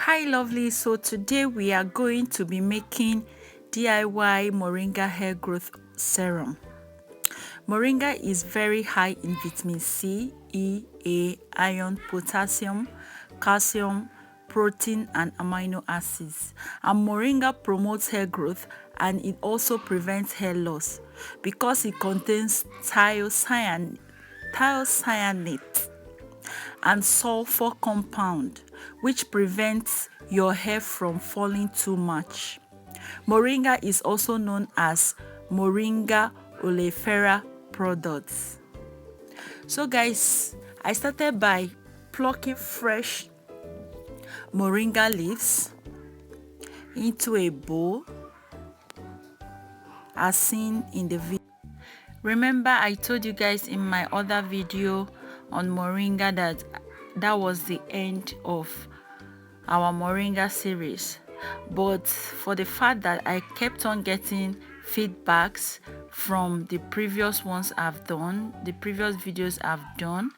Hi lovely, so today we are going to be making DIY Moringa hair growth serum. Moringa is very high in vitamin C, E, A, iron, potassium, calcium, protein and amino acids. And Moringa promotes hair growth and it also prevents hair loss because it contains thiocyanate and sulfur compound, which prevents your hair from falling too much. Moringa is also known as Moringa Oleifera products. So guys, I started by plucking fresh moringa leaves into a bowl as seen in the video. Remember, I told you guys in my other video on moringa that was the end of our moringa series, but for the fact that I kept on getting feedbacks from the previous ones I've done, the previous videos I've done,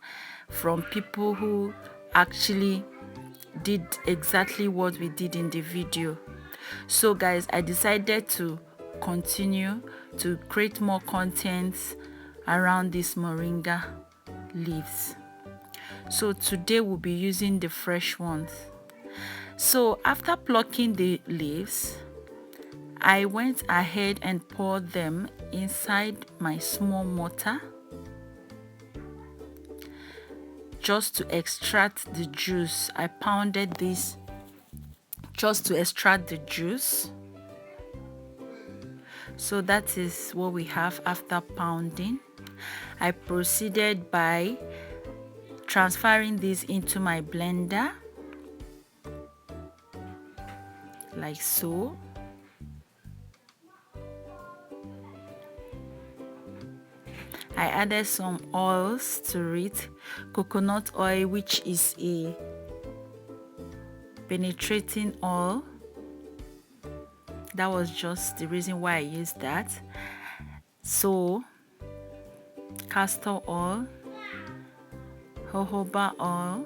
from people who actually did exactly what we did in the video. So guys, I decided to continue to create more content around these moringa leaves. So today we'll be using the fresh ones. So after plucking the leaves, I went ahead and poured them inside my small mortar just to extract the juice. I pounded this just to extract the juice. So that is what we have after pounding. I proceeded by transferring this into my blender like so. I added some oils to it, coconut oil, which is a penetrating oil. That was just the reason why I used that. So castor oil, jojoba oil,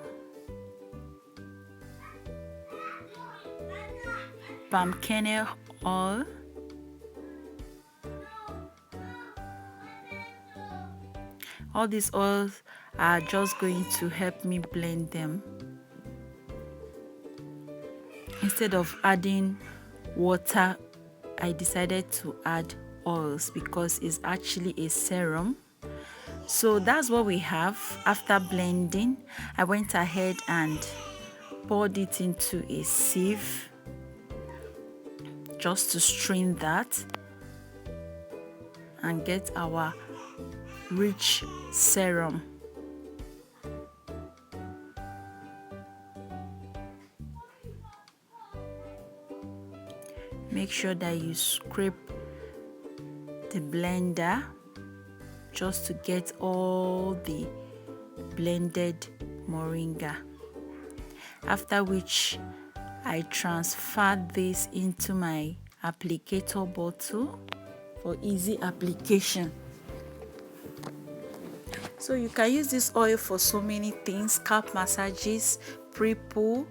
palm kernel oil, all these oils are just going to help me blend them. Instead of adding water, I decided to add oils because it's actually a serum. So that's what we have. After blending, I went ahead and poured it into a sieve just to strain that and get our rich serum. Make sure that you scrape the blender just to get all the blended moringa. After which, I transferred this into my applicator bottle for easy application. So you can use this oil for so many things: scalp massages, pre-poo,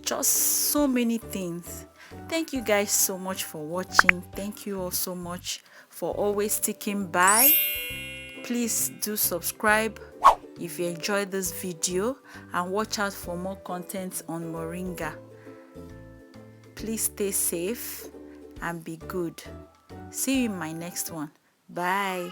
just so many things. Thank you guys so much for watching. Thank you all so much for always sticking by. Please do subscribe if you enjoyed this video and watch out for more content on moringa. Please stay safe and be good. See you in my next one. Bye.